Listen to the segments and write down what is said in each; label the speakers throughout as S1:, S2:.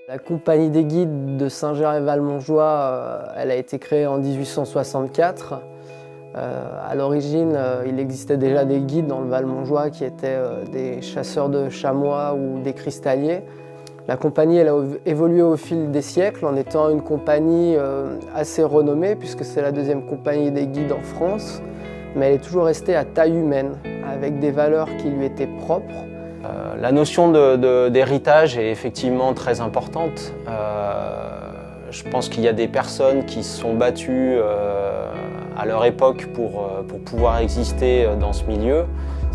S1: La compagnie des guides de Saint-Gervais-Valmontjoie, elle a été créée en 1864. À l'origine, il existait déjà des guides dans le Valmontjoie qui étaient des chasseurs de chamois ou des cristalliers. La compagnie elle a évolué au fil des siècles en étant une compagnie assez renommée puisque c'est la deuxième compagnie des guides en France, mais elle est toujours restée à taille humaine avec des valeurs qui lui étaient propres.
S2: La notion d'héritage est effectivement très importante. Je pense qu'il y a des personnes qui se sont battues à leur époque pour pouvoir exister dans ce milieu.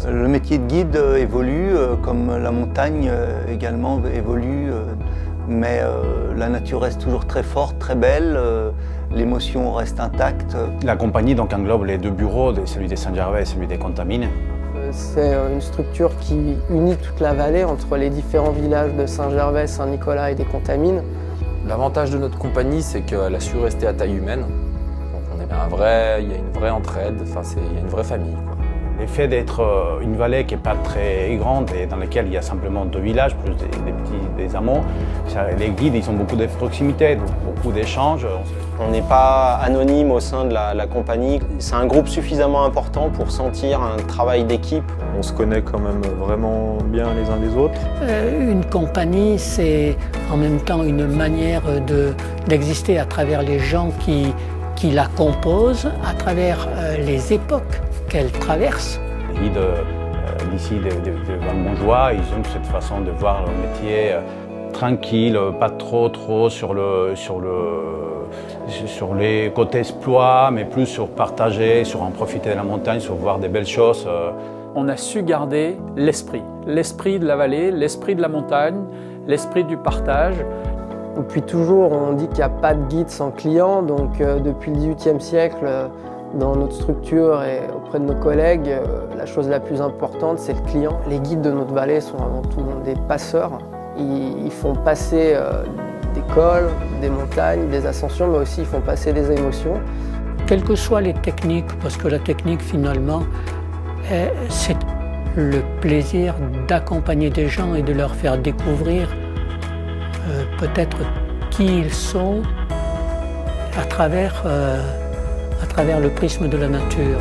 S3: Le métier de guide évolue, comme la montagne également évolue, mais la nature reste toujours très forte, très belle, l'émotion reste intacte.
S4: La compagnie donc englobe les deux bureaux, celui des Saint-Gervais et celui des Contamines.
S1: C'est une structure qui unit toute la vallée entre les différents villages de Saint-Gervais, Saint-Nicolas et des Contamines.
S5: L'avantage de notre compagnie, c'est qu'elle a su rester à taille humaine. Donc il y a une vraie entraide, il y a une vraie famille, quoi.
S4: L'effet d'être une vallée qui n'est pas très grande et dans laquelle il y a simplement deux villages, plus des hameaux, les guides ils ont beaucoup de proximité, beaucoup d'échanges.
S2: On n'est pas anonyme au sein de la compagnie. C'est un groupe suffisamment important pour sentir un travail d'équipe.
S6: On se connaît quand même vraiment bien les uns les autres.
S7: Une compagnie, c'est en même temps une manière d'exister à travers les gens qui la composent, à travers les époques qu'elle traverse.
S4: Les guides d'ici, de Valmontjoie, ils ont cette façon de voir le métier tranquille, pas trop sur les côtés exploits, mais plus sur partager, sur en profiter de la montagne, sur voir des belles choses.
S8: On a su garder l'esprit de la vallée, l'esprit de la montagne, l'esprit du partage.
S1: Depuis toujours, on dit qu'il n'y a pas de guide sans client, donc depuis le XVIIIe siècle, dans notre structure et auprès de nos collègues, la chose la plus importante, c'est le client. Les guides de notre vallée sont avant tout des passeurs. Ils font passer des cols, des montagnes, des ascensions, mais aussi ils font passer des émotions.
S7: Quelles que soient les techniques, parce que la technique finalement, c'est le plaisir d'accompagner des gens et de leur faire découvrir peut-être qui ils sont à travers le prisme de la nature.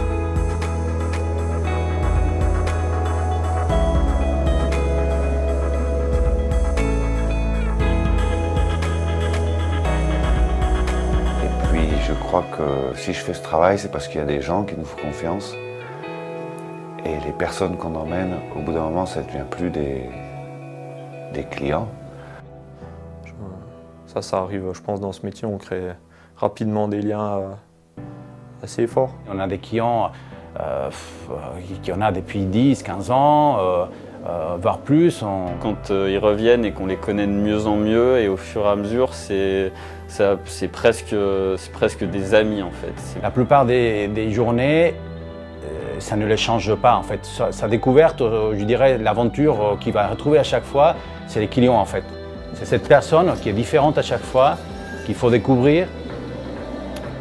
S9: Et puis je crois que si je fais ce travail, c'est parce qu'il y a des gens qui nous font confiance. Et les personnes qu'on emmène, au bout d'un moment, ça ne devient plus des clients.
S6: Ça arrive, je pense, dans ce métier, on crée rapidement des liens assez forts.
S4: On a des clients qui en a depuis 10, 15 ans, voire plus.
S10: Quand ils reviennent et qu'on les connaît de mieux en mieux, et au fur et à mesure, c'est presque des amis en fait.
S4: La plupart des journées, ça ne les change pas en fait. Sa découverte, je dirais, l'aventure qu'il va retrouver à chaque fois, c'est les clients en fait. C'est cette personne qui est différente à chaque fois, qu'il faut découvrir,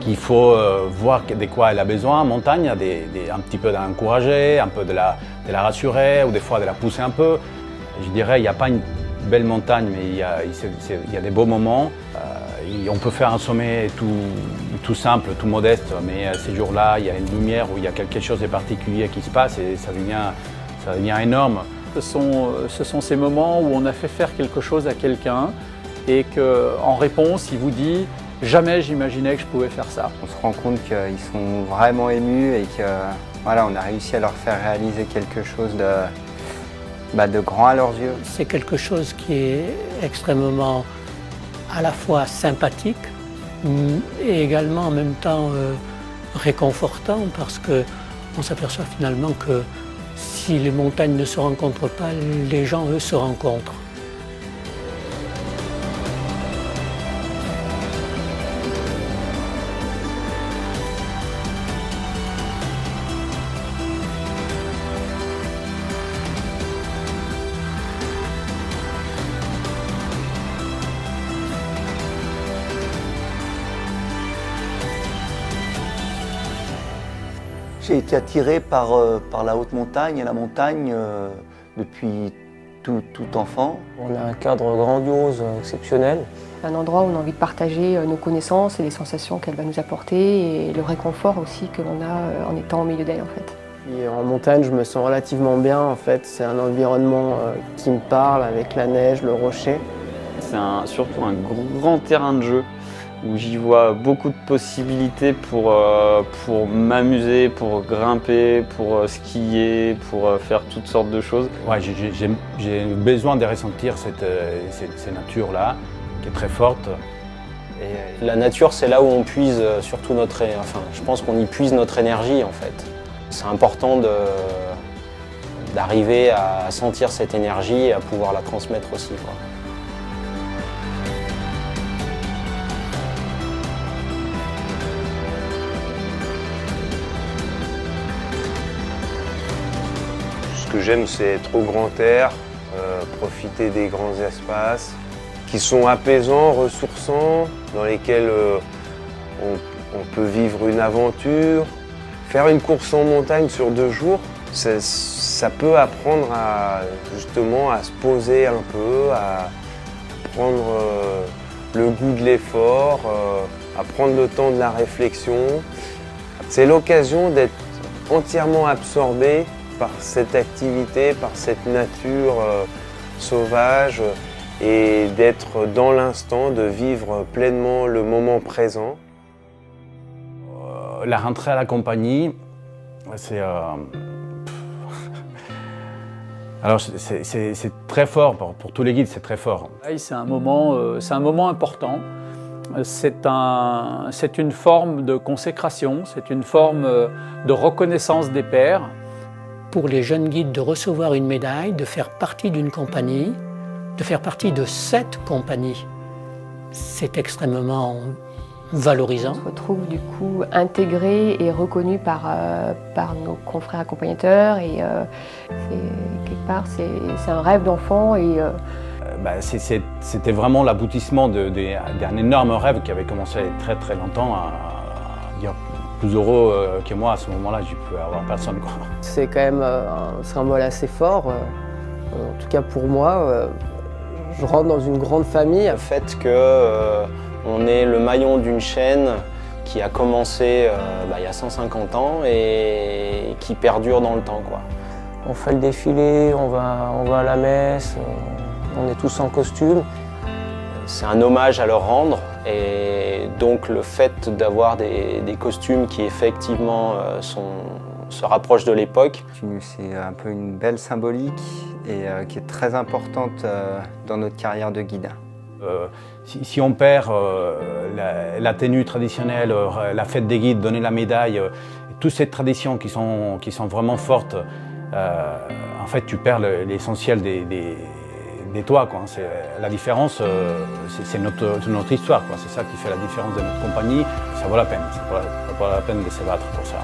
S4: qu'il faut voir de quoi elle a besoin en montagne, un petit peu d'encourager, un peu de la rassurer ou des fois de la pousser un peu. Je dirais, il n'y a pas une belle montagne, mais il y a des beaux moments. On peut faire un sommet tout simple, tout modeste, mais ces jours-là, il y a une lumière où il y a quelque chose de particulier qui se passe et ça devient énorme.
S8: Ce sont ces moments où on a fait faire quelque chose à quelqu'un et qu'en réponse, il vous dit « Jamais j'imaginais que je pouvais faire ça ».
S11: On se rend compte qu'ils sont vraiment émus et que voilà, on a réussi à leur faire réaliser quelque chose de grand à leurs yeux.
S7: C'est quelque chose qui est extrêmement à la fois sympathique et également en même temps réconfortant parce qu'on s'aperçoit finalement que si les montagnes ne se rencontrent pas, les gens, eux, se rencontrent.
S3: J'ai été attiré par la haute montagne et la montagne depuis tout enfant.
S1: On a un cadre grandiose, exceptionnel.
S12: Un endroit où on a envie de partager nos connaissances et les sensations qu'elle va nous apporter et le réconfort aussi que l'on a en étant au milieu d'elle en fait.
S1: Et en montagne, je me sens relativement bien en fait. C'est un environnement qui me parle avec la neige, le rocher.
S10: C'est surtout un grand terrain de jeu où j'y vois beaucoup de possibilités pour m'amuser, pour grimper, pour skier, pour faire toutes sortes de choses.
S4: Ouais, j'ai besoin de ressentir cette nature-là, qui est très forte.
S2: Et la nature, c'est là où on puise surtout je pense qu'on y puise notre énergie en fait. C'est important d'arriver à sentir cette énergie et à pouvoir la transmettre aussi, quoi.
S13: Ce que j'aime, c'est être au grand air, profiter des grands espaces qui sont apaisants, ressourçants, dans lesquels on peut vivre une aventure. Faire une course en montagne sur 2 jours, ça peut apprendre justement à se poser un peu, à prendre le goût de l'effort, à prendre le temps de la réflexion. C'est l'occasion d'être entièrement absorbé par cette activité, par cette nature sauvage et d'être dans l'instant, de vivre pleinement le moment présent.
S4: La rentrée à la compagnie, c'est alors c'est très fort pour tous les guides, c'est très fort.
S8: C'est un moment important. C'est une forme de consécration, c'est une forme de reconnaissance des pairs.
S7: Pour les jeunes guides de recevoir une médaille, de faire partie d'une compagnie, de faire partie de cette compagnie, c'est extrêmement valorisant.
S12: On se retrouve du coup intégré et reconnu par nos confrères accompagnateurs et quelque part c'est un rêve d'enfant et
S4: c'était vraiment l'aboutissement d'un énorme rêve qui avait commencé très très longtemps à dire plus heureux que moi à ce moment-là, je peux avoir personne, quoi.
S1: C'est quand même un symbole assez fort, en tout cas pour moi. Je rentre dans une grande famille.
S2: Le fait qu'on est le maillon d'une chaîne qui a commencé il y a 150 ans et qui perdure dans le temps, quoi. On fait le défilé, on va à la messe, on est tous en costume. C'est un hommage à leur rendre et donc le fait d'avoir des costumes qui effectivement se rapprochent de l'époque.
S11: C'est un peu une belle symbolique et qui est très importante dans notre carrière de guide.
S4: Si on perd la tenue traditionnelle, la fête des guides, donner la médaille, toutes ces traditions qui sont vraiment fortes, en fait tu perds l'essentiel des toits, quoi. La différence, c'est notre histoire, quoi. C'est ça qui fait la différence de notre compagnie. Ça vaut la peine, ça vaut la peine de se battre pour ça.